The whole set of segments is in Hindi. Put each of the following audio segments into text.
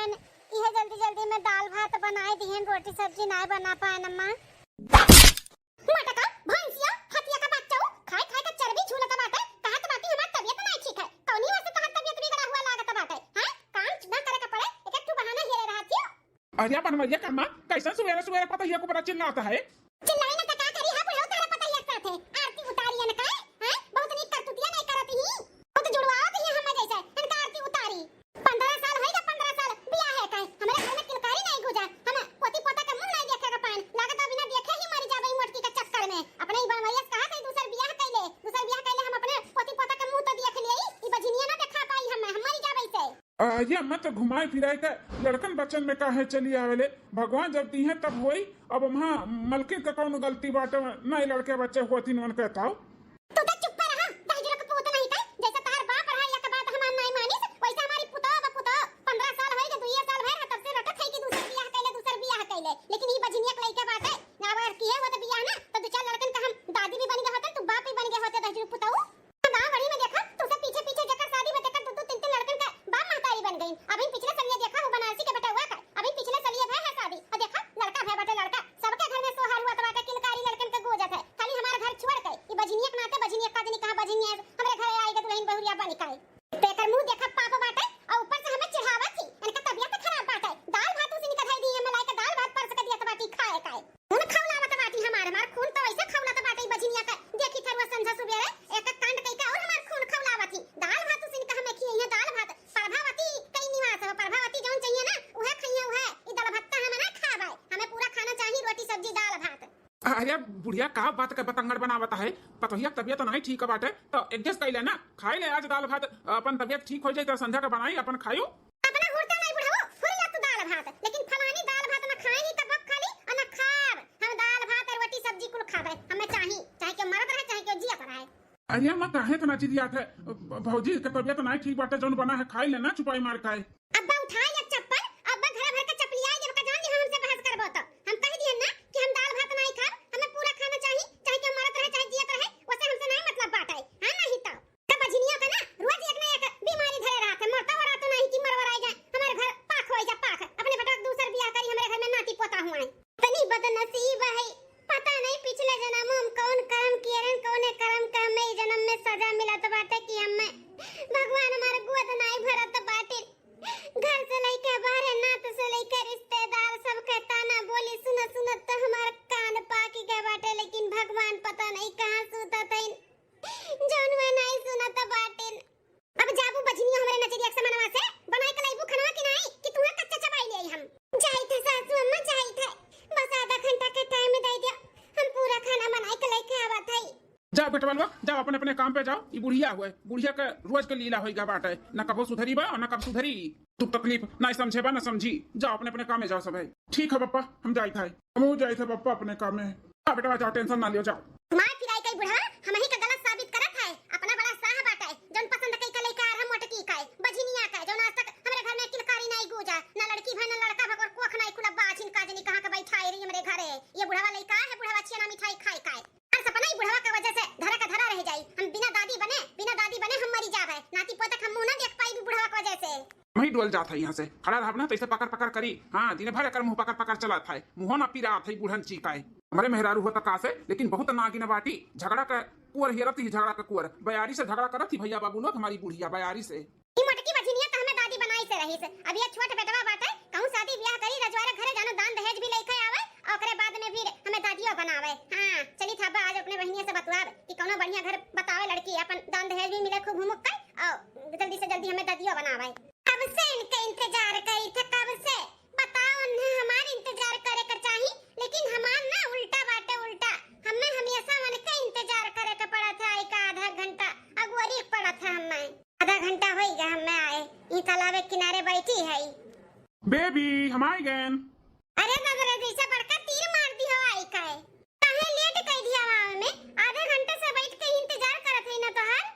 पाए, यह जल्दी जल्दी में दाल भात बनाए दिहन, रोटी सब्जी नहीं बना पाए अम्मा। मटका भैंसिया हतिया का बच्चा खाए खाए का चर्बी झूलता बाटे, कहत बाटी हमार तबीयत नहीं ठीक है, कौनी वजह से तहर तबीयत बिगड़ा हुआ लागत बाटे। हां काम ना करे का पड़े, एक एक बहाना हेरे रहत हो। अरे बनवैया कर्मा कैसा सुबह सुबह पता ही को बड़ा चिल्लाता है। चिल्लाई ना का करी है, बुढ़ऊ तारा पता ही साथे आरती उतारी न काय हैं, बहुत नीक करतुतिया नहीं करत ही, बहुत जुड़वात ही हम जैसे इनका आरती उतारी। 15 साल है या 15 साल बियाह है काय, हमारे घर में किलकारी नहीं गुजर, हम पोती पोता का मुंह नहीं देखे का पान लागत बिना देखे ही मर जाबे मोटकी का चक्कर में। अपने ही बनवैया कहा थे दूसर बियाह कैले हम अपने पोती पोता का मुंह तो देख लियई, ई बजिनिया ना देखा पाई हम मर जाबे से। ये मत घुमाए फिराए के लड़कन बच्चन में काहे चली आवेले, भगवान जब दी है तब होई। अब वहाँ मलकिन का कौन गलती बाटे, नहीं लड़के बच्चे होती न कहता हो। तू तो चुप रहा, दहजरा का पुत नहीं था, जैसा तार बाप रहा या का बात हम नहीं मानिस, वैसा हमारी पुता 15 साल है के 2 साल भर तब से रटत है कि दूसर बियाह कैले, लेकिन ई बजिनिया के लइके बात है ना बार की है वो तो बियाह ना तो दो चार लड़कन का हम दादी भी बन गए होते, तू बाप भी बन गए होते दहजरा पुताऊ। गांव बड़ी में देखा तू सब पीछे पीछे जकर शादी में देखा दो तीन लड़कन का बाप महतारी बन गई। अभी पिछले साल ये देखा वो बनारसी के बेटा हुआ का, अभी पिछले साल ये है शादी और देखा लड़का है बेटा लड़का, सबके घर में सोहार हुआ तबाका किलकारी लड़कन का गोजत है, खाली हमारा घर छोड़ के ई बजिनिया के नाते बजिनिया का जनी कहां बजिनिया हमरे घर आएगा दुल्हन बहुरिया बनी काई तेकर मुंह देखा पाप बाटे और ऊपर से हमें चिढ़ावा थी, इनका तबीयत खराब बाटे। दाल भात उसी निकल दी है मलाई का दाल भात पर सक दिया तबाटी खाए काए खून खौलावत बाटी हमार खून तो ऐसे खौलात बाटे बजिनिया का देखी थरवा समझा सुबेरे एक एक कांड कई का और हमार खून खौलावत थी। दाल भात उसी निकल हमें खिए दाल भात प्रभावती कई निवास है, प्रभावती जौन चाहिए ना उहे खइए उहे, ई दाल भात हम ना खाबाई, हमें पूरा खाना चाहिए रोटी सब्जी दाल भात। अरे बुढ़िया का बात का बतंगड़ बनावता है, पतोहिया तबियत नहीं ठीक बाटे तो एडजस्ट कर लेना, खाई ले आज दाल भात, अपन तबियत ठीक हो जाए तो संध्या का बनाई अपन खायो। अपना हुरता नहीं बुढ़ाओ फुरिया तू दाल भात, लेकिन फलानी दाल भात ना खाई ही तब खाली और ना खाब, हम दाल भात और रोटी सब्जी कुल खाबे, हमें चाहिए चाहे के मरत रहे चाहे के जियत रहे। अरे मैं काहे तना चिड़िया थे, भौजी के तबियत नहीं ठीक बाटे जौन बना है खाई लेना चुपाई मार खाए। अब्बा उठाए एक चप्पल, अब्बा घर भर के चपलियाई जब का जान दी हमसे बहस करबो तो हम कह दिए ना कि हम दाल भात नहीं खाब, हमें पूरा खाना चाहिए चाहे के मरत रहे चाहे जियत रहे, वैसे हमसे नहीं मतलब बात है। हां नहीं तो बजिनिया का ना रोज एक ना एक बीमारी धरे रहत है, मरता वरा तो नहीं कि मरवराई जाए, हमारे घर पाख हो जा पाख, अपने बेटा दूसर बियाह करी हमारे घर में नाती पोता हुआ है, तनी बदनसीब है, पता नहीं पिछले जन्म में हम कौन कर्म किए रन, कौने कर्म का हमें इस जन्म में सजा मिला तो बाटे कि हमें भगवान हमारे गोद नहीं भरत बाटे। घर से लेके बाहर नात से लेके रिश्तेदार सब कहता ना बोली सुनत सुनत तो हमारे कान पाकी गए बाटे, लेकिन भगवान पता नहीं कहां सुतत है जौन में नहीं सुनत बाटे। अब जाबू बजनिया हमरे नजरिया से मनवा से बनाई के लाइबू खनवा कि नहीं कि तुम्हें कच्चा चबाई ले हम जाई थे सासू अम्मा जाई थे, बस आधा घंटा के टाइम दे दिया हम पूरा खाना बनाई के लेके आवत है। जाओ बेटवा लोग जाओ अपने अपने काम पे जाओ, ये बुढ़िया हुए बुढ़िया का रोज के लीला होगा बाटे, न कबो सुधरी बा और न कब सुधरी, तू तकलीफ ना समझे बा न समझी, जाओ अपने अपने काम में जाओ सब है। ठीक है पप्पा हम जाई थे, हम जाई थे पप्पा अपने काम में। हाँ बेटा जाओ टेंशन ना लियो जाओ। मार फिराई कई बुढ़ा हम ही का गलत साबित करत है, अपना बड़ा साह बाटे जौन पसंद कई का लेके हम मोटकी का बजिनिया का जौन आज तक हमरे घर में किलकारी नहीं गुजा, ना लड़की भई ना लड़का भगोर कोख नहीं खुला बाछिन का जनी कहां का बैठाई रही हमरे घरे, ये बुढ़वा लइका है बुढ़वा छिया ना मिठाई खाई खाए और सपना ही बुढ़वा का वजह से धरा का धरा रह जाई, हम बिना दादी बने हम मरी जावे, नाती पोता हम मुंह ना देख पाई भी बुढ़वा की वजह से। वही डोल जाता है यहाँ से खड़ा रहा ना तो इसे पकड़ पकड़ करी, हाँ दिन भर कर मुंह पकड़ पकड़ चला था, मुंह ना पीरा था बुढ़न चीकाए हमारे मेहरारू होता का से, लेकिन बहुत नागिन बाटी झगड़ा का कुंवर हेरत ही झगड़ा का कुंवर बयारी से झगड़ा करत थी भैया बाबू लोग हमारी बुढ़िया बयारी से। ई मटकी बजिनिया तो हमें दादी बनाई से रही से, अब ये छोट बेटवा बाटे कहूं शादी ब्याह करी रजवारे घरे जानो दान दहेज भी लेके आवे और ओकरे बाद में फिर हमें दादियो बनावे। हां चली था आज अपने बहनिया से बतवाब कि कोनो बढ़िया घर बतावे लड़की अपन दान दहेज भी मिले खूब मुक्का और जल्दी से जल्दी हमें दादियो बनावे। कब से इनका इंतजार करी था, कब से बताओ उन्हें हमारे इंतजार करे कर चाहिए, लेकिन हमार ना उल्टा बाटे उल्टा, हमें हमेशा मन का इंतजार करे का पड़ा था, एक आधा घंटा अगवरी पड़ा था, हमें आधा घंटा हो गया हमें आए, ये तालाब के किनारे बैठी है बेबी हम आए गए। अरे नजर जैसा बड़का तीर मार दिया आई काहे काहे लेट कई दिया वहां में, आधा घंटे से बैठ के इंतजार करत है ना तोहार।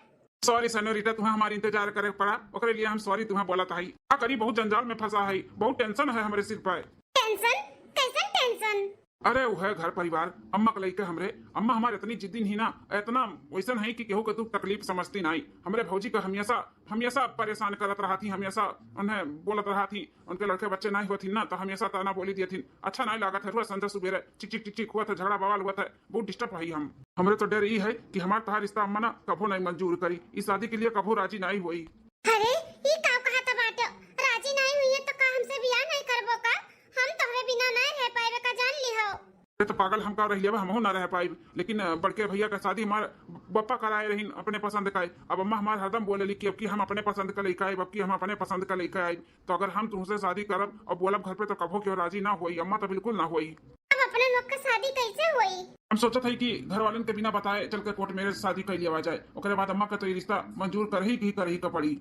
सॉरी सनोरिटा तुम्हें हमारी इंतजार करे पड़ा, ओकरे लिए हम सॉरी तुम्हें बोला था, क्या करी बहुत जंजाल में फंसा है, बहुत टेंशन है हमारे सिर पर। टेंशन कैसन टेंशन? अरे वो है घर परिवार अम्मा के लइके हमरे अम्मा हमारे इतनी जिद्दी नहीं ना इतना वैसन है कि केहू के दुख तकलीफ समझती नहीं। हमरे भौजी का हमेशा हमेशा परेशान करत रहा थी, हमेशा उन्हें बोलत रहा थी, उनके लड़के बच्चे नहीं होती ना तो हमेशा ताना बोली दी थी। अच्छा नहीं लागत है, रोज संजय सुबेरे चिक चिक टिक टिक हुआ था, झगड़ा बवाल हुआ था, बहुत डिस्टर्ब रही हम। हमरे तो डर ये है कि हमारा तहार रिश्ता अम्मा ना कभो नहीं मंजूर करी, इस शादी के लिए कभो राजी नहीं हुई। अरे ये का कहा था बात, राजी नहीं हुई है तो का हमसे बियाह नहीं करबो का? हम तोहरे बिना नहीं रह पाएबे का, जान लिहो। तो पागल हम का रही हम ना रह पाई, लेकिन बड़के भैया का शादी हमारे बप्पा कराए रही अपने पसंद का। अब अम्मा हमारे हरदम बोले कि अब की हम अपने पसंद का लेकर आए, अब की हम अपने पसंद का लेकर आए, तो अगर हम तुमसे शादी करब और बोलब घर पे तो कभो क्यों राजी ना हुई, अम्मा तो बिल्कुल ना हुई। अब अपने लोग का शादी कैसे हुई? हम सोचा था कि घर वालों के बिना बताए चल के कोर्ट मैरिज शादी कर लिया जाए, उसके बाद अम्मा का तो ये रिश्ता मंजूर कर ही का पड़ी।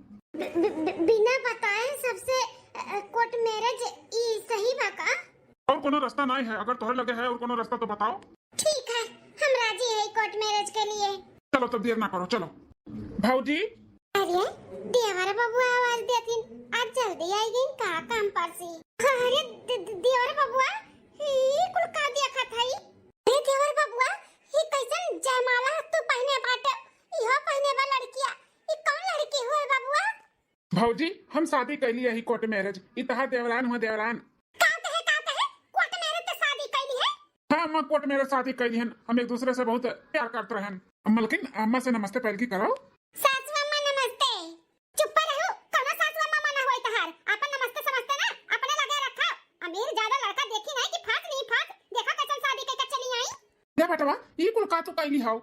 बिना बताए सबसे कोर्ट मैरिज ई सही बा का? और कोनो रास्ता नहीं है, अगर तोहरे लगे है और कोनो रास्ता तो बताओ। ठीक है, हम राजी है कोर्ट मैरिज के लिए। चलो तब देर ना करो, चलो। भाऊजी अरे देवर बबुआ आवाज देथिन, आज जल्दी आई गई का काम पर से। अरे देवर बबुआ ई कुल का देखा थाई? ए देवर बबुआ ई कैसन जयमाला तू पहने बाटे, इहो पहने बा लड़किया, ई कौन लड़की होए बबुआ? भाऊजी हम शादी कर लिया ही कोर्ट मैरिज, इतहा देवरान हुआ देवरान। कोर्ट मैरिज तो शादी कैली है? हाँ अम्मा कोर्ट मैरिज शादी कर ली, हम एक दूसरे से बहुत प्यार करते हैं। मलकिन अम्मा से नमस्ते पहल की करो। सासू अम्मा नमस्ते। चुप रहो, कौन सासू अम्मा मना होई तहार? अपन नमस्ते समझते ना, अपने लगे रखा। अमीर ज्यादा लड़का देखी नहीं कि फाट नहीं फाट, देखा कैसन शादी के चली आई। दे बेटवा ये कुल का तो कैली हाउ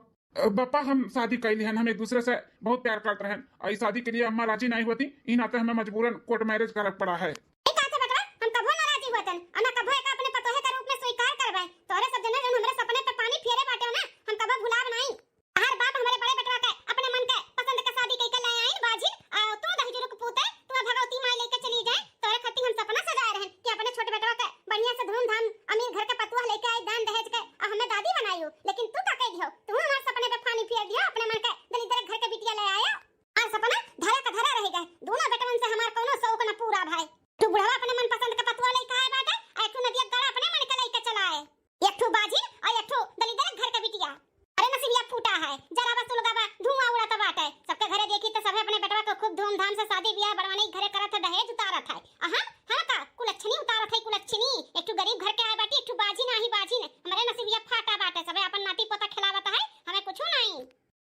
बप्पा, हम शादी कर ली हम एक दूसरे से बहुत प्यार करते हैं और इस शादी के लिए अम्मा राजी नहीं होती, इन नाते हमें मजबूरन कोर्ट मैरिज करना पड़ा है। ए काते बेटा, हम कभो ना राजी होतन, और ना कभो एक अपने पतोहे के रूप में स्वीकार करबै। तोरे सब जने जन हमरे सपने पे पानी फेरे बाटे ना, हम कभो भुलाब नहीं। हर बाप हमारे बड़े बेटवा के अपने मन के पसंद के शादी कई के ले आई बाजी, तू दही जुरुक पूते, तू भगवती माई लेके चली जाए। तोरे खातिर हम सपना सजाए रहन कि अपने छोटे बेटवा के बढ़िया से धूमधाम अमीर घर के पतुआ लेके आई, दान दहेज के और हमें दादी बनाई हो। लेकिन तू का कह दियो, तू हमारे सपने पे पानी फेर दियो, अपने मन के दलिद्र घर के बिटिया ले आया और सपना धरा का धरा रह गए। दोनों बेटवन से हमार कोनो शौक न पूरा भाई। तू बुढ़वा अपने मन पसंद के पतुआ लेके आए बाटे, और एक ठो नदिया गड़ा अपने मन के लेके चला है, एक ठो बाजी और एक ठो दलिद्र घर के बिटिया। अरे नसीबिया फूटा है, जरा बस लुगाबा धुआं उड़ाता बाटे। सबके घरे देखी तो सबे अपने बेटवा को खूब धूमधाम से शादी ब्याह बढ़वाने घरे करत है, दहेज उतारत है। हम का कुलच्छनी उतारत है, कुलच्छनी। एक ठो गरीब घर के आए बाटी, एक ठो बाजी नाही बाजी ने। हमारे नसीबिया फाटा बाटे, सबे अपन नाती पोता खिलावत है, हमें कुछ नहीं।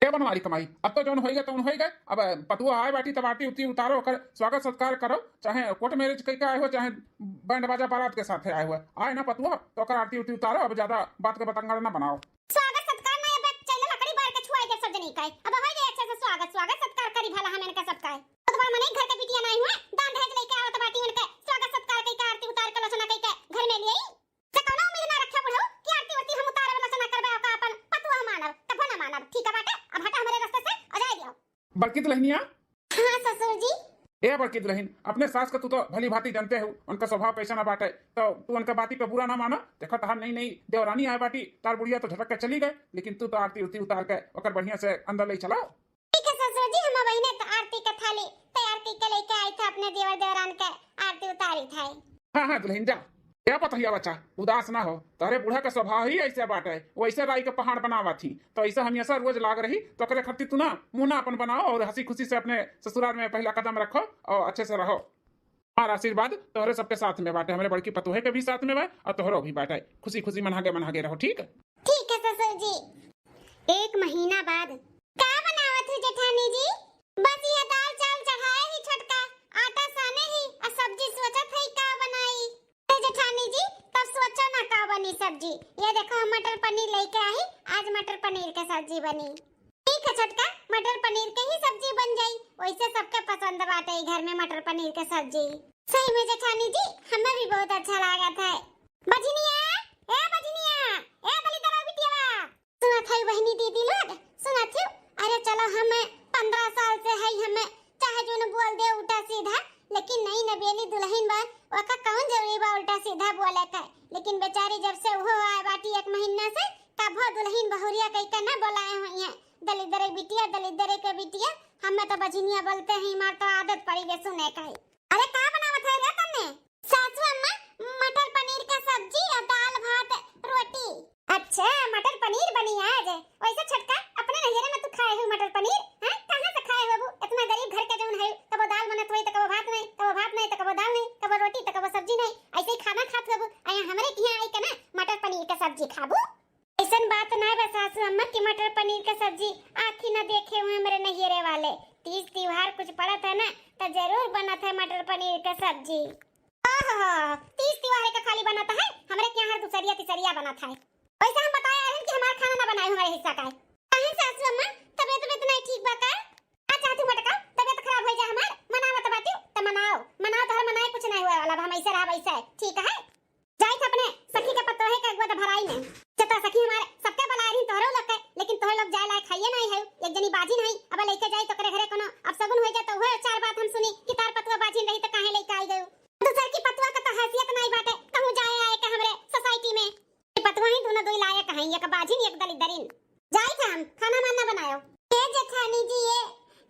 क्या बनवारी कमाई, अब तो जौन होएगा तो हो गए। अब पतुआ आए बाटी तब आरती उती उतारो, कर स्वागत सत्कार करो, चाहे कोर्ट मैरिज कई का आए हो चाहे बैंड बाजा बारात के साथ आए हुए आए ना पतुआ, तो कर आरती उती उतारो। अब ज्यादा बात के बतंगड़ ना बनाओ। स्वागत सत्कार ना अब चले लकड़ी बार के छुआई दे सब जनी का। अब होई गए अच्छे से स्वागत सत्कार करी भला हमें का सब का। तो बड़ा मने घर के बिटिया नहीं हुए, दान दहेज लेके आवत बाटी उनके स्वागत सत्कार कई का, आरती उतार के लोचना कई के घर में ले आई। से कोनो उम्मीद ना रखे बुढ़ऊ कि आरती उरती हम उतारे लोचना करबे का अपन पतुआ मानब तब ना मानब। ठीक है बाटे, अब हटा हमारे रास्ते से आ जाए दियो। बड़की दुल्हनिया। हां ससुर जी। ए बड़की दुल्हन, अपने सास का तू तो भली भांति जानते हो उनका स्वभाव कैसा ना बाटे, तो तू उनका बाती पे बुरा ना मानो। देखो तहार नहीं देवरानी आए बाटी, तार बुढ़िया तो झटक के चली गए, लेकिन तू तो आरती उती उतार के ओकर बढ़िया से अंदर ले चलाओ। ठीक है ससुर जी, हम बहिने तो आरती का थाली तैयार करके लेके आई था, अपने देवर देवरान के आरती उतारी था। हाँ दुल्हन जा, क्या पता हिया बच्चा उदास ना हो, तारे बूढ़ा का स्वभाव ही ऐसे बाटे, वैसे राई के पहाड़ बनावा थी, तो ऐसा हमेशा रोज लाग रही। तो करे खातिर तू ना मुंह ना अपन बनाओ और हंसी खुशी से अपने ससुराल में पहला कदम रखो और अच्छे से रहो। और आशीर्वाद तोहरे सबके साथ में बाटे, हमारे बड़की पतोहे के भी साथ में बा और तोहरो भी बाटे। खुशी खुशी मनागे रहो। ठीक है ससुर जी। एक महीना बाद का बनावत है जेठानी जी? बस ये दाल चावल चढ़ाए ही छोटका, आटा साने ही और सब्जी सोचत है का बनाई। जेठानी जी तब सोचो ना का बनी सब्जी। ये देखो हम मटर पनीर लेके आई, आज मटर पनीर की सब्जी बनी। ठीक है छोटका, मटर पनीर के ही सब्जी बन जाई, वैसे सबके पसंद बाटे घर में मटर पनीर के सब्जी। सही में जेठानी जी हमें भी बहुत अच्छा लगा था। बजनिया ए दलिद्र बिटिया सुना था बहनी दीदी लोग सुना थी। अरे चलो हमें 15 साल से है, हमें चाहे जो न बोल दे उल्टा सीधा, लेकिन नई नवेली दुल्हन बा ओका कौन जरूरी बा उल्टा सीधा बोले का। लेकिन बेचारी जब से वो आए बाटी 1 महीना से तब वो दुल्हन बहुरिया कई का ना बोलाए हुई है, दलिद्र के बिटिया। हमें तो बजनिया बोलते हैं, मार तो आदत पड़ी गई सुने का। अरे का बनावत है रे तने? सासू अम्मा मटर पनीर का सब्जी और दाल भात रोटी रोटी तो कबो सब्जी नहीं, ऐसे ही खाना खात हबो। आया हमरे के यहाँ आई के ना मटर पनीर का सब्जी खाबू। ऐसन बात ना बस सासू अम्मा की मटर पनीर का सब्जी आँखी न देखे हुए मेरे नहियरे वाले। तीज त्योहार कुछ पड़ा था ना तो जरूर बना था मटर पनीर का सब्जी। तीज त्योहार का खाली बना था है, हमरे के यहाँ हर दूसरिया तीसरिया बना था। वैसे हम बताया है कि हमारा खाना ना बनाए हमारे हिस्सा का है। काहे सासू अम्मा तबीयत नहीं ठीक बा का? अच्छा तू मटका तबीयत खराब हो जा हमार मनावत बाती त मनाओ तो मनाए कुछ नहीं हुआ वाला हम ऐसे रहा वैसे है ठीक है। जाई था अपने सखी के पत्तो है का गोद भराई में चता सखी हमारे सबके बला रही तोहरो लोग के, लेकिन तोहर लोग जाए लायक खाइए नहीं है। एक जनी बाजी नहीं अब लेके जाई तो करे घरे कोनो अब सगुन हो जाए तो वह चार बात हम सुनी कि तार पतवा बाजी नहीं तो काहे लेके आई गयो। दूसर की पतवा का तो हैसियत नहीं बाटे कहूं जाए आए के हमरे सोसाइटी में पतवा ही दोनों दो लायक कहीं एक बाजी एक दलिदरिन। जाई था हम खाना माना बनायो। ए जेठानी जी ये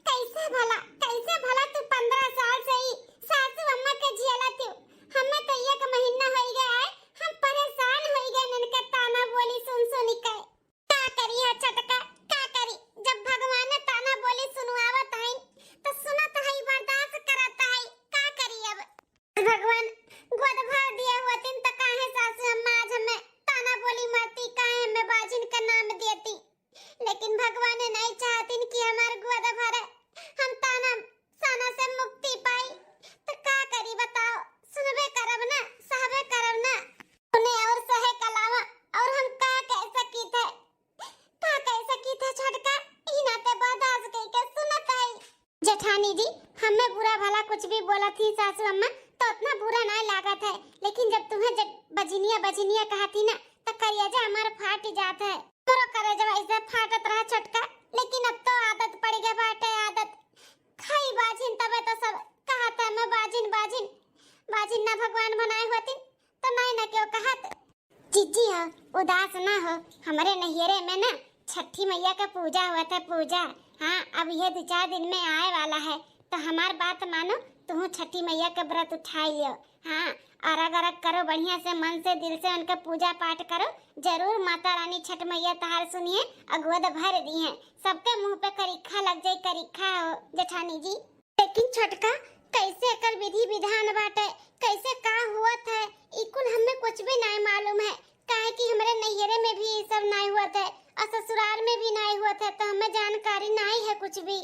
कैसे भला तू 15 साल से ही सासू अम्मा के झेला तू। हमें तो एक महीना हो गया है हम परेशान हो गए इनके ताना बोली सुन के। का करी है छटका का करी, जब भगवान ने ताना बोली सुनवावत है तो सुनत है बर्दाश्त करत है का करी। अब भगवान गोद भर दिए होतिन तो काहे सासू अम्मा आज हमें ताना बोली मरती काहे हमें बाजिन का नाम देती। लेकिन भगवान ने नहीं चाहतिन कि हमार गोद भरे हम ताना साना से मुक्ति पाई तो का करी बताओ। सुनबे करब ना सहबे करब ना उन्हें और सहे कलावा और हम का कह सकी थे छटका ई नाते बर्दाश्त कई के सुनत है। जेठानी जी हमें बुरा भला कुछ भी बोला थी सासू अम्मा तो उतना बुरा ना लागत है, लेकिन जब तुम्हें बजनिया कहा थी ना तो करियाजा हमार फाट जात है। तोरो करे जब ऐसे फाटत रहा छटका, लेकिन अब तो आदत पड़ गई बाटे आदत खाई बाजिन तबे तो सब कहा था मैं बाजिन ना भगवान बनाए होती तो नहीं ना क्यों कहत। जीजी हो उदास ना हो, हमारे नहियरे में ना छठी मैया का पूजा हुआ था पूजा। हाँ अब ये 2-4 दिन में आए वाला है तो हमार बात मानो तुम छठी मैया का व्रत उठाई लियो। हाँ अरग करो बढ़िया से मन से दिल से उनका पूजा पाठ करो, जरूर माता रानी छठ मैया तहार सुनिए अगोद भर दी है। सबके मुंह पे करीखा लग जाए करीखा हो जेठानी जी। लेकिन छटका कैसे कर विधि विधान बाटे कैसे का हुआ था इकुल हमें कुछ भी नहीं मालूम है। काहे कि हमारे नैहरे में भी ये सब नहीं हुआ था और ससुराल में भी नहीं हुआ था तो हमें जानकारी नहीं है कुछ भी।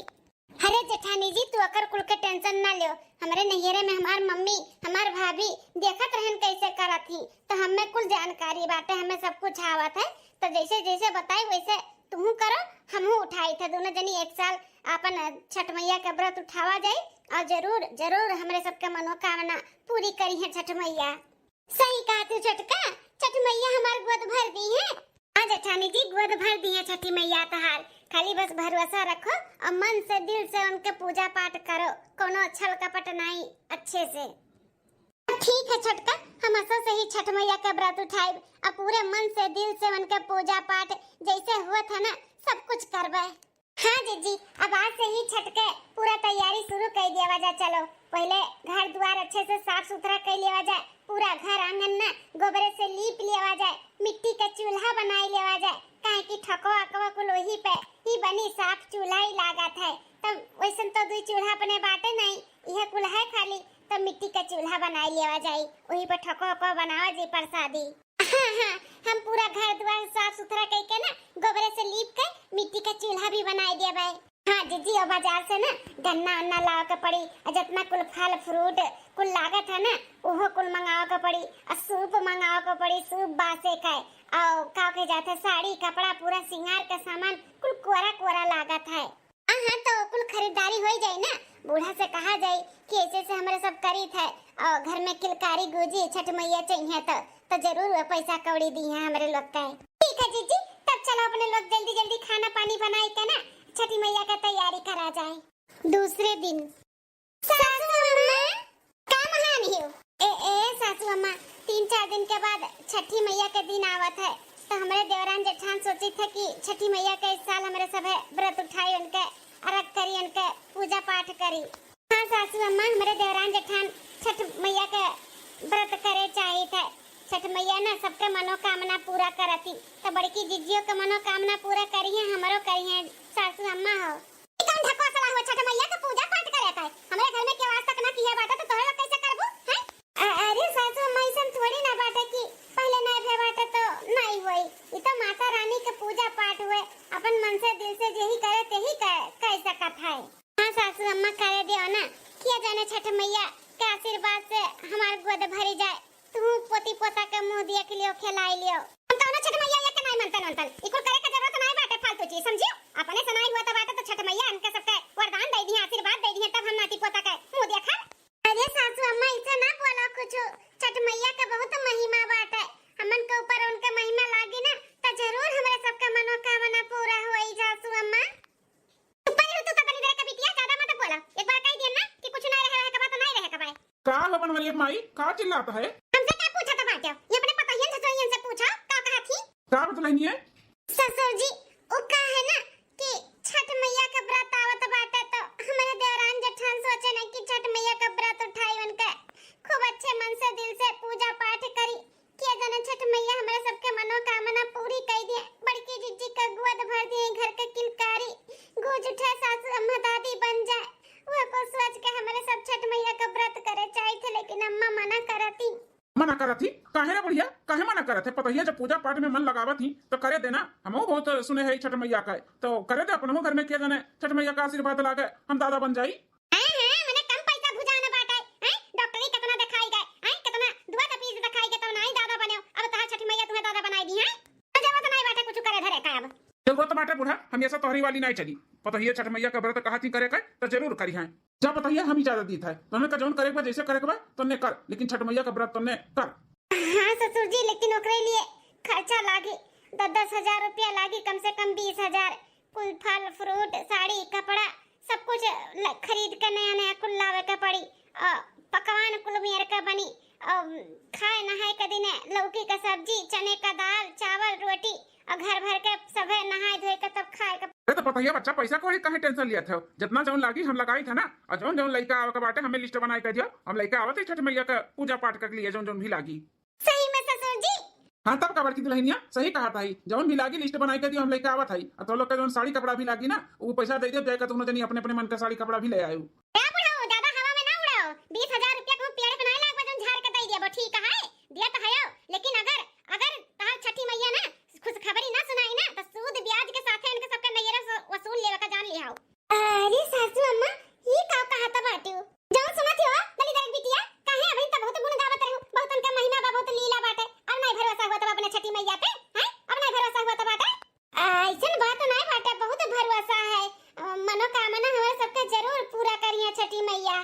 अरे जेठानी जी तू अकर कुल के टेंशन ना लियो, हमारे नैहरे में हमार मम्मी हमार भाभी देखत रहन कैसे करत थी तो हमें कुल जानकारी बाटे हमें सब कुछ आवत है। तो जैसे जैसे बताई वैसे तुम करो हमहू उठाई थे दोनों जनी एक साल अपन छठ मैया का व्रत उठावा जाए और जरूर हमारे सबका मनोकामना पूरी करी है छठ मैया। सही कहा तू छटका छठ मैया हमार गोद भर दी है। हाँ जेठानी जी गोद भर दी है छठी मैया तहार, खाली बस भरोसा रखो और मन से दिल से उनके पूजा पाठ करो, कोनो छल कपट नहीं अच्छे से। ठीक है छटका हम असो से ही छठ मैया का व्रत उठाए और पूरे मन से दिल से उनके पूजा पाठ जैसे हुआ था ना सब कुछ करबे। हाँ जीजी अब आज से ही छठ के पूरा तैयारी शुरू कर दिया जाए। चलो पहले घर द्वार अच्छे से साफ सुथरा कर लिया जाए, पूरा घर आंगन ना गोबरे से लीप लिया जाए, मिट्टी का चूल्हा बनाई लिया जाए काहे कि ठको अकवा को लोही पे ही बनी साफ चूल्हा ही लागत है। तब वैसन तो 2 चूल्हा अपने बाटे नहीं यह कुल है खाली तो मिट्टी का चूल्हा बनाई लिया जाए वही पे ठको अकवा बनावा जी प्रसादी। हाँ हम पूरा घर द्वार साफ सुथरा करके ना गोबरे से लीप कर मिट्टी का चूल्हा भी बनाई दिया भाई। हाँ जीजी और बाजार से ना गन्ना लाओ के पड़ी और जितना कुल फल फ्रूट कुल लागत है ना वो कुल मंगाओ के पड़ी और सूप मंगाओ के पड़ी सूप बासे का और का के जाते साड़ी कपड़ा पूरा सिंगार का सामान कुल कोरा लागत है। हाँ तो कुल खरीदारी हो जाए ना बूढ़ा से कहा जाए कि ऐसे से हमारे सब करी थे और घर में किलकारी गुजी छठ मैया चाहिए तो जरूर पैसा कौड़ी दी है हमारे लोग का। ठीक है जीजी तब चलो अपने लोग जल्दी खाना पानी बनाए के ना छठी मैया का तैयारी करा जाए। दूसरे दिन सासू अम्मा का महान हो ए सासू अम्मा 3-4 दिन के बाद छठी मैया का दिन आवत है तो हमारे देवरान जेठान सोची थे कि छठी मैया का इस साल हमारे सब व्रत उठाई उनके अर्घ करी उनके पूजा पाठ करी। हाँ सासू अम्मा हमारे देवरान जेठान छठ मैया का व्रत करे चाहिए थे। छठ मैया ना सबके मनोकामना पूरा करती तो बड़की जीजियों का मनोकामना पूरा करी है हमारो करी है सासू अम्मा हो। कौन ढको सला हो छठ मैया का पूजा पाठ करे का हमारे घर में के आज तक ना किया बात तो तोहरा कैसे करबो हैं। लियो खिलाई लियो। हम कौनो छठ मैया या के नहीं मनतन इकुल करे का जरूरत नहीं बाटे फालतू चीज समझियो। अपने सनाई हुआ त बाटे तो छठ मैया इनके सबके वरदान दे दी आशीर्वाद दे दी तब हम नाती पोता के मुंह देखा। अरे सासू अम्मा इसे ना बोलो कुछ। छठ मैया का बहुत महिमा बाटे। हमन के ऊपर उनके महिमा लागी ना तो जरूर हमारे सबका मनोकामना पूरा होई सासू अम्मा। ऊपर हो तो तनी देर का बिटिया ज्यादा मत बोलो। एक बार कह दिया ना कि कुछ नहीं रहे का बात नहीं रहे का भाई। का हो बनवारी एक माई का चिल्लाता है? हमसे क्या पूछा था बाटे? ये अपने पता ही ससुर से पूछा का कहा थी? का बतलाइए? ससुर जी ओ का है ना कि छठ मैया का व्रत आवत बाटे तो हमारे देवरान जेठान सोचे ना कि छठ मैया का व्रत उठाई उनका खूब अच्छे मन से दिल से पूजा पाठ करी कि जने छठ मैया हमारे सबके मनोकामना पूरी कर दिए। बड़की जिज्जी का गोद भर दिए घर के किलकारी गूंज उठे सासू अम्मा दादी बन जाए। वो को सोच के हमारे सब छठ मैया का व्रत करे चाहे थे लेकिन अम्मा मना करती। मना करत थी काहे रे बढ़िया काहे मना करत है? पता ही है जब पूजा पाठ में मन लगावत थी तो करे देना। हमहू बहुत सुने है छठ मैया का तो करे दे अपनहु घर में किया जाने छठ मैया का आशीर्वाद लागे हम दादा बन जाई। मैंने कम पैसा भुजाना बाटे हैं डॉक्टरी कितना दिखाई गए हैं कितना दुआ का फीस दिखाई गए तो नहीं दादा बने अब तार छठ मैया तुम्हें दादा बनाई दी है। जरूरत नहीं बाटे कुछ करे धरे का अब जरूरत बाटे बूढ़ा हमेशा तोहरी वाली नहीं चली। पता ही है छठ मैया का व्रत कहा थी करे का तो जरूर करी है। जब पता ही हम इजाजत दी था तोने का जौन करे के जैसे करे के तोने कर लेकिन छठ मैया का व्रत तोने कर। हाँ ससुर जी लेकिन ओकरे लिए खर्चा लागे 10-10 हजार रुपया लागे कम से कम 20 हजार कुल फल फ्रूट साड़ी कपड़ा सब कुछ खरीद के नया नया कुल लावे का पड़ी। पकवान कुल मेर का बनी खाए नहाए के दिन लौकी का सब्जी चने का दाल चावल रोटी और घर भर के सबे नहाए धोए के तब खाए का। तो पता ही है बच्चा पैसा को काहे टेंशन लिया था? जितना जौन लागी हम लगाई था ना और जौन जौन लड़का आवे के बाटे हमें लिस्ट बनाई कर दियो। हम लड़का आवत छठ मैया का पूजा पाठ के लिए जौन जौन भी लागी। सही में ससुर जी? हाँ तब का बड़की दुल्हनिया सही कहा था ही जौन भी लागी लिस्ट बनाई कर दियो हम लड़का आवत है और तो लोग का जौन साड़ी कपड़ा भी लागी ना वो पैसा दे दे जाएगा तुम जनी अपने अपने मन का साड़ी कपड़ा भी ले आयो। क्या बुढ़ाओ ज्यादा हवा में ना उड़ाओ 20,000 रुपया को पेड़ बनाए लाग बजन झाड़ के दे दिया ठीक है दिया तो है लेकिन अगर अगर तार छठी मैया ना खुश खबरी ना सुनाई ना तो सूद ब्याज के साथ इनके सबके नैयरा वसूल लेवे का जान लिहाओ। अरे सासू अम्मा ये का कहा था बाटू जाओ सुना थी हो दलिदर बिटिया काहे अभी तो बहुत गुण गावत रहू बहुत उनका महिमा बा बहुत लीला बाटे अब नहीं भरोसा हुआ तो अपने छठी मैया पे हैं अब नहीं भरोसा हुआ तो बाटे ऐसन बात नहीं बाटे बहुत भरोसा है मनोकामना हमारे सबका जरूर पूरा करिए छठी मैया।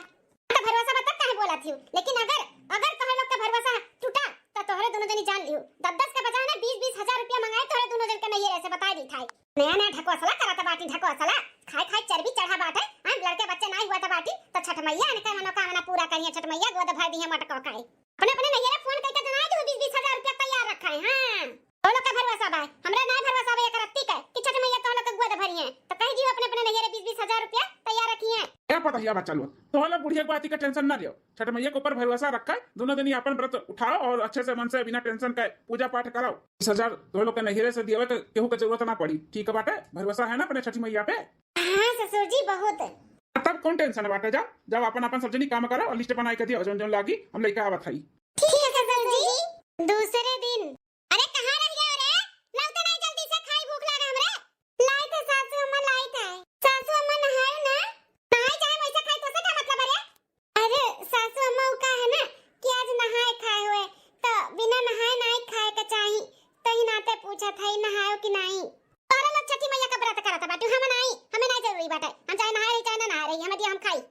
तो भरोसा बता काहे बोला थी लेकिन अगर अगर तोहरे लोग का भरोसा टूटा तो तोहरे दोनों जनी जान लियो 10-10 के बजाय ना 20-20 हजार रुपया मंगाए तोहरे दोनों जन के नहीं ऐसे बता दी था नया नया ढकवासला करता बाटी ढकवासला खाए खाए चर्बी चढ़ा बाटे हां लड़के बच्चे नहीं हुआ था बाटी तो छठ मैया इनका मनोकामना पूरा करिए छठ मैया गोद भर दी है मटका खाए अपने अपने नैयरा फोन करके जना दो 20-20 हजार रुपया तैयार रखा है। हां तो लोग का भरोसा बा हमरा ना भरोसा बा करती के कि छठ मैया तो लोग का गोद भरी है तो कह दियो अपने अपने नैयरा 20-20 हजार रुपया तैयार रखी है। क्या पता ही बच्चा लो तो लोग बुढ़िया बात का टेंशन ना लियो छठ मैया के ऊपर भरोसा रखा दोनों दिन अपन व्रत उठाओ और अच्छे से मन से बिना टेंशन के पूजा पाठ कराओ। 20,000 तो लोग के नैहरे से दिए तो केहू के जरूरत ना पड़ी ठीक है बाटे भरोसा है ना अपने छठी मैया पे। हां ससुर जी बहुत तब कौन टेंशन बाटे जाओ जब अपन अपन सब जनी काम करो और लिस्ट बनाई के दियो जौन जौन लागी हम लइका आवत हई। ठीक है ससुर जी। दूसरे दिन अरे कहां रह गए रे लौटे नहीं जल्दी से खाई भूख लगा हमरे लाई थे सासू अम्मा लाई थे सासू अम्मा नहायो ना नहाई जाए वैसे खाई तो से क्या मतलब अरे सासू अम्मा का है ना कि आज नहाए खाए हुए तो बिना नहाए नहीं खाए का चाहिए तो ही नाते पूछा था नहायो कि नहीं तारा लोग छठी मैया का व्रत करता बाटू हम नहीं हमें नहीं जरूरी बाटे हम चाहे नहाए रही चाहे ना नहा रही हमें दिया हम खाई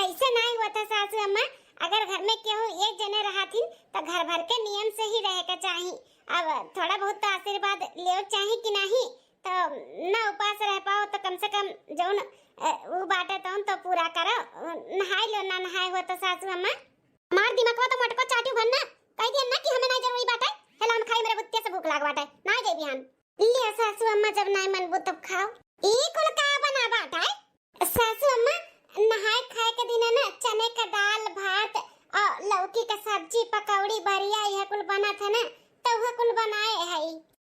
ऐसे नहीं हुआ था सासू अम्मा अगर घर में केहू एक जने रहा थी तो घर भर के नियम से ही रहे का चाहिए। अब थोड़ा बहुत तो आशीर्वाद ले चाहिए कि नहीं तो ना उपास रह पाओ तो कम से कम जौन वो बाटे तो पूरा करो नहाए लो ना नहाए हो तो सासू अम्मा मार दिमाग तो मटको चाटू भरना कह दिया ना कि हमें नहीं जरूरी बाटे हेला हम खाई मेरे बुत्ते से भूख लाग बाटे ना जे बिहान ले सासू अम्मा जब नहीं मन तब खाओ ई कुल का बना बाटे सासू अम्मा नहाए खाए के दिन ना चने का दाल भात और लौकी का सब्जी पकौड़ी बरिया यह कुल बना था ना तो वह कुल बनाए है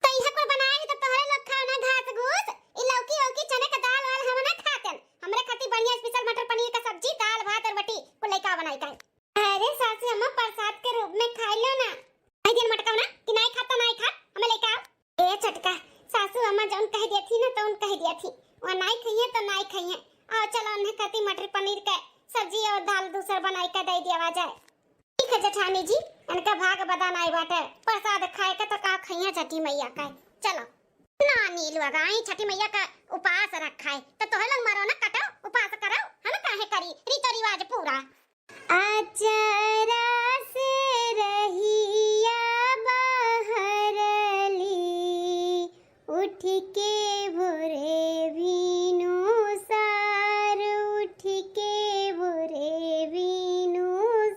तो यह कुल बनाए तो तोहरे लोग खाओ ना घास घूस ई लौकी लौकी चने का दाल वाल हम ना खाते हमरे खाती बढ़िया स्पेशल मटर पनीर का सब्जी दाल भात और रोटी कुल लइका बनाई का। अरे सासू अम्मा प्रसाद के रूप में खा लो ना आई दिन मटका ना कि नहीं खाता नहीं खा हमें लेके आओ ए छटका सासू अम्मा जौन कह दिया थी ना तो उन कह दिया थी वो नहीं खाइए तो नहीं खाइए और चलो उन्हें खाती मटर पनीर का सब्जी और दाल दूसरा बनाई का दे दिया जाए। ठीक है जेठानी जी इनका भाग बदान आई बाटे प्रसाद खाए के तो का खइया छठी मैया का चलो ना नीलू आई छठी मैया का उपास रखाए तो तोहे लोग मारो ना कटो उपास करो हम काहे करी रीति रिवाज पूरा अचरा से रहिया बहरली उठ के भोरे बीनू सार उठ के भोरे बीनू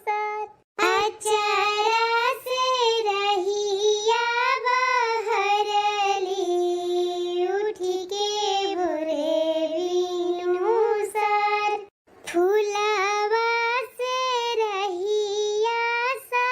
सार अचरा से रहिया बहरली उठ के भोरे बीनू सार फूलवा से रहिया सा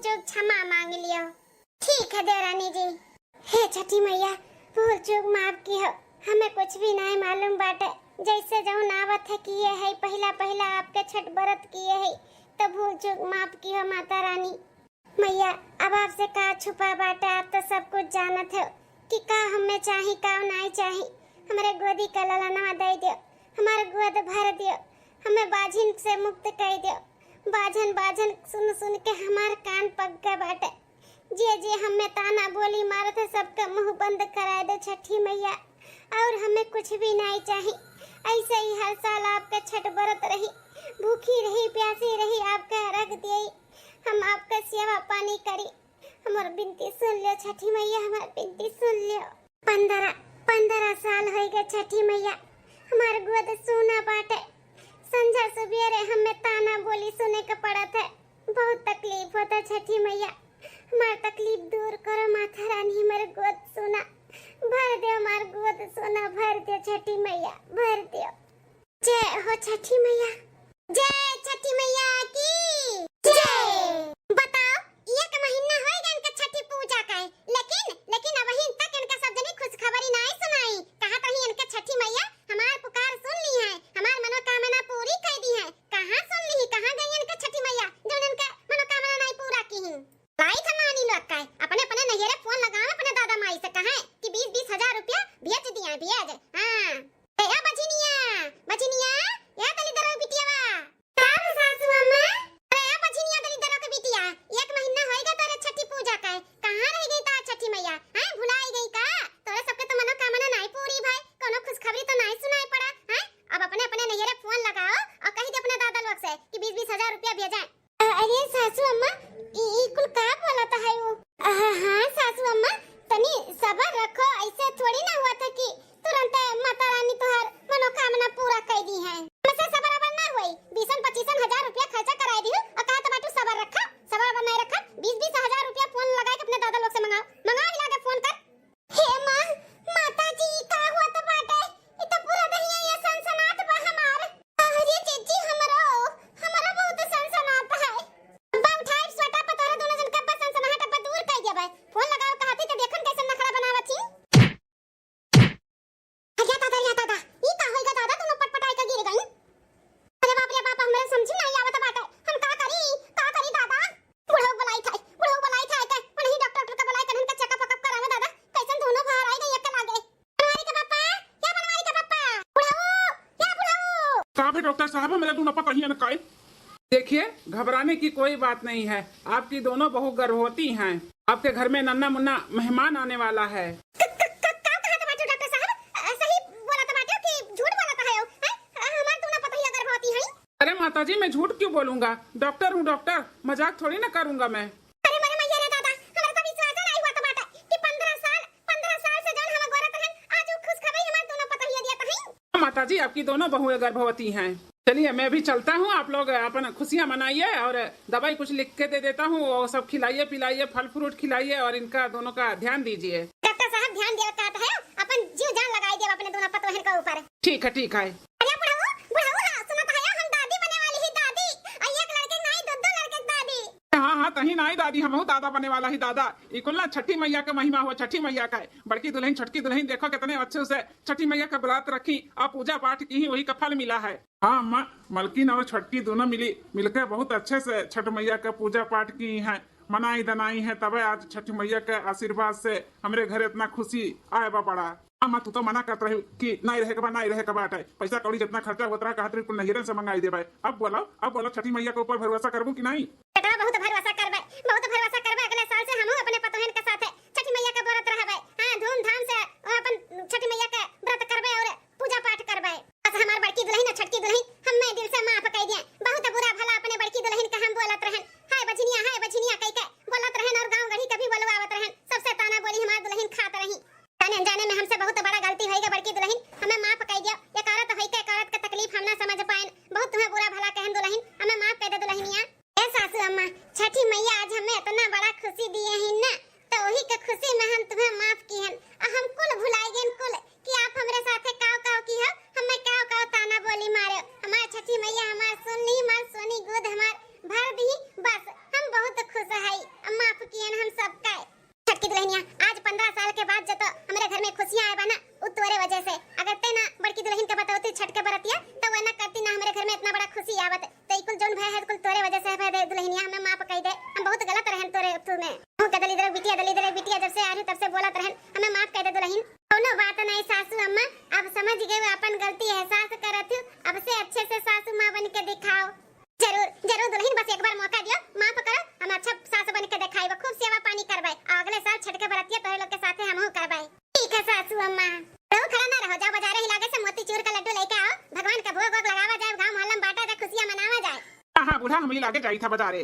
चूक क्षमा मांग लियो। ठीक है देवरानी जी। हे छठी मैया भूल चूक माफ की हो, हमें कुछ भी नहीं मालूम बाटे। जैसे जौन आवत है किए है, पहला पहला आपके छठ व्रत किए है, तो भूल चूक माफ की हो माता रानी। मैया अब आपसे का छुपा बाटे, आप तो सब कुछ जानत हो कि का हमें चाही का नहीं चाही। हमारे गोदी का ललनवा दे दियो, हमारे गोद भर दियो, हमें बाझिन से मुक्त कर दियो। बाझन बाझन सुन सुन के हमार कान पक गए बाटे। जे हमें ताना बोली मारत है सबका मुंह बंद करा दे छठी मैया, और हमें कुछ भी नहीं चाहिए। ऐसे ही हर साल आपका छठ व्रत रही, भूखी रही प्यासी रही, आपका रख दिए, हम आपका सेवा पानी करी। हमार बिनती सुन लियो छठी मैया, हमार बिनती सुन लियो। 15 साल हो गए छठी मैया, हमार गोद सोना बाटे। संझा सुबेरे हमें ताना बोली सुने का पड़त है, बहुत तकलीफ होता छठी मैया। हमार तकलीफ दूर करो माता रानी, हमारे गोद सोना भर दो, हमार गोद सोना भर दो छठी मैया, भर दो। जय हो छठी मैया, जय छठी मैया की जय। बताओ एक महीना हो गया इनका छठी पूजा का है, लेकिन अब ही तक इनका सब जनी खुश खबरी नहीं सुनाई। कहा तो ही इनका छठी मैया हमार पुकार सुन ली है, हमार मनोकामना पूरी कर दी है। कहां सुन ली, कहां गई इनका छठी मैया जो इनका मनोकामना नहीं पूरा की है। लाई था नानी लोग का अपने अपने नैहरे फोन लगाओ अपने दादा माई से, कहा कि 20-20 हजार रुपया भेज दिया भेज। हां ए बचिनिया या दलिदरो बिटियावा काम सासू अम्मा। ए बचिनिया दलिदरो के बिटिया, एक महीना होएगा तेरे छठी पूजा का, कहां रह गई ता छठी मैया? हां भुलाई गई का? तोरे सबके तो मनोकामना नहीं पूरी भाई, कोनो खुशखबरी तो नहीं सुनाई पड़ा। हां अब अपने अपने नैहरे फोन लगाओ और कह दे अपने दादा लोग से कि 20-20 हजार रुपया भेजाएं। अरे सासू अम्मा ई कुल का बोलता है वो? हां सासू अम्मा तनी सब्र रखो, ऐसे थोड़ी ना हुआ था कि तुरंत माता रानी तोहर मनोकामना पूरा कर दी है। हमसे सब्र ना हुई, 20-25 हजार रुपया खर्चा कराई दी और कहा तो बाटू सब्र रखा, सब्र बनाए रखा। 20-20 हजार रुपया फोन लगा के अपने दादा लोग से मंगाओ हिला के फोन कर। हे मां माता जी का हुआ तो बाटे, ई तो पूरा दहिया ये सनसनाट बा हमार। अरे चीची हमरा बहुत सनसनाट है। बा उठाई स्वटा पर तोरा दोनों जन का सनसनाहट पर दूर कर दिया भाई। फोन लगाओ कहती तो देखन कैसे नखरा बनावत छी। या दादा ई का होइगा दादा, तुम पटपटाई का गिर गई। अरे बाप रे बाप, हमरे समझ नहीं आवत बाटे, हम का करी दादा? बुढ़ऊ बुलाई था के वही डॉक्टर का बुलाई कर इनका चेकअप करावे दादा। कैसन दोनों बाहर आई गई एक लागे। बनवारी के पापा बुढ़ऊ का भी डॉक्टर साहब मेरे दोनों पता ही न काई। देखिए घबराने की कोई बात नहीं है, आपकी दोनों बहू गर्भवती हैं, आपके घर में नन्ना मुन्ना मेहमान आने वाला है। अरे माताजी मैं झूठ क्यों बोलूंगा, डॉक्टर हूँ डॉक्टर, मजाक थोड़ी ना करूंगा मैं। अरे मेरे मैया रे दादा, हमरा तो विश्वास नहीं हुआ टमाटा कि 15 साल से जौन हम गोरत हैं, आज खुश खबरी हमार दोनों पता ही दिया था। माताजी आपकी दोनों बहुएं गर्भवती हैं। चलिए मैं भी चलता हूँ, आप लोग अपन खुशियाँ मनाइए और दवाई कुछ लिख के दे देता हूँ, और सब खिलाइए पिलाइए, फल फ्रूट खिलाइए और इनका दोनों का ध्यान दीजिए। डॉक्टर साहब ध्यान दिया कहता है, अपन जीव जान लगाई दे अपने दोनों पतोहन के ऊपर। ठीक है। हाँ तही नहीं दादी, हम दादा बने वाला ही दादा। इकुल ना छठी मैया का महिमा हुआ, छठी मैया का है। बड़की दुल्हन छोटकी दुल्हन देखो कितने अच्छे से छठी मैया का व्रत रखी और पूजा पाठ की ही, वही का फल मिला है। हाँ अम्मा, मलकिन और छटकी दोनों मिलकर बहुत अच्छे से छठ मैया का पूजा पाठ की है, मनाई दनाई है, तब आज छठ मैया के आशीर्वाद से हमारे घर इतना खुशी आए बा पड़ा। अम्मा तू तो मना करत रही कि नहीं रहे का बात है, पैसा कौड़ी जितना खर्चा होता है कहते कुल नहिरन से मंगाई दे भाई। अब बोलो छठी मैया के ऊपर भरोसा करबू कि नहीं? बहुत भरोसा करबे। अगले साल से हम अपने पतोहन के साथ छठी मैया का व्रत रहबे। हां धूमधाम से अपन छठी मैया का व्रत करबे और पूजा पाठ करबे। बस हमार बड़की दुल्हन और छटकी दुल्हन हमें दिल से माफ कर दिए। बहुत बुरा भला अपने बड़की दुल्हन का हम बोलत रहन, हाय बछनिया कह के बोलत रहन और गांव गढ़ी कभी बोलवावत रहन, सबसे ताना बोली हमार दुल्हन खात रही। जाने में हमसे बहुत बड़ा गलती होई गे बड़की दुल्हन, हमें माफ कर दियो। एक औरत होई के औरत का तकलीफ हम ना समझ पाएन, बहुत तुम्हें बुरा भला कहन दुल्हन, हमें माफ कर दे दुल्हनिया। ए सासू अम्मा, छठी मैया आज हमें इतना बड़ा खुशी दिए हैं ना, तो वही के खुशी में हम तुम्हें माफ की हैं। हम कुल भुलाई गए कुल कि आप हमरे साथे काव की हो, हमें काव ताना बोली मारे। हमार छठी मैया हमार सुननी मार सोनी गोद हमार भर दी, बस हम बहुत खुश है। भाई माफ किए हम सबका। छठ की दुल्हनिया आज 15 साल के बाद जब हमारे घर में खुशियां आए बना उ तोरे वजह से। अगर ते ना बड़की दुल्हन के बतावती छठ के बरतिया तो वह ना करती ना हमारे घर में इतना बड़ा खुशी आवत। तो इकुल जोन भय है कुल तोरे वजह से है दुल्हनिया हमें माफ कह दे। हम बहुत गलत रहन तोरे तू में हो के दलीदर बिटिया जब से आ रही तब से बोलत रहन हमें माफ कह दे दुल्हन। कोनो बात नहीं सासू अम्मा अब समझ गए अपन गलती एहसास करत हूं। अब से अच्छे से सासू मां बन के दिखाओ। जरूर जरूर दुल्हन बस एक बार मौका दियो माफ करो। हम अच्छा सास बन के दिखाई खूब सेवा पानी करवाए। अगले साल छठ के बरतिया तोरे लोग के साथे हमहू करवाए। ठीक है सासू अम्मा। रहो खड़ा ना रहो, जाओ बाजारे हिलाके से मोतीचूर का लड्डू लेके आओ। भगवान का भोग लगावा जाए, गांव मोहल्ला में बांटा जाए, खुशियां मनावा जाए। हाँ बूढ़ा हम लागे जाई था बाजारे।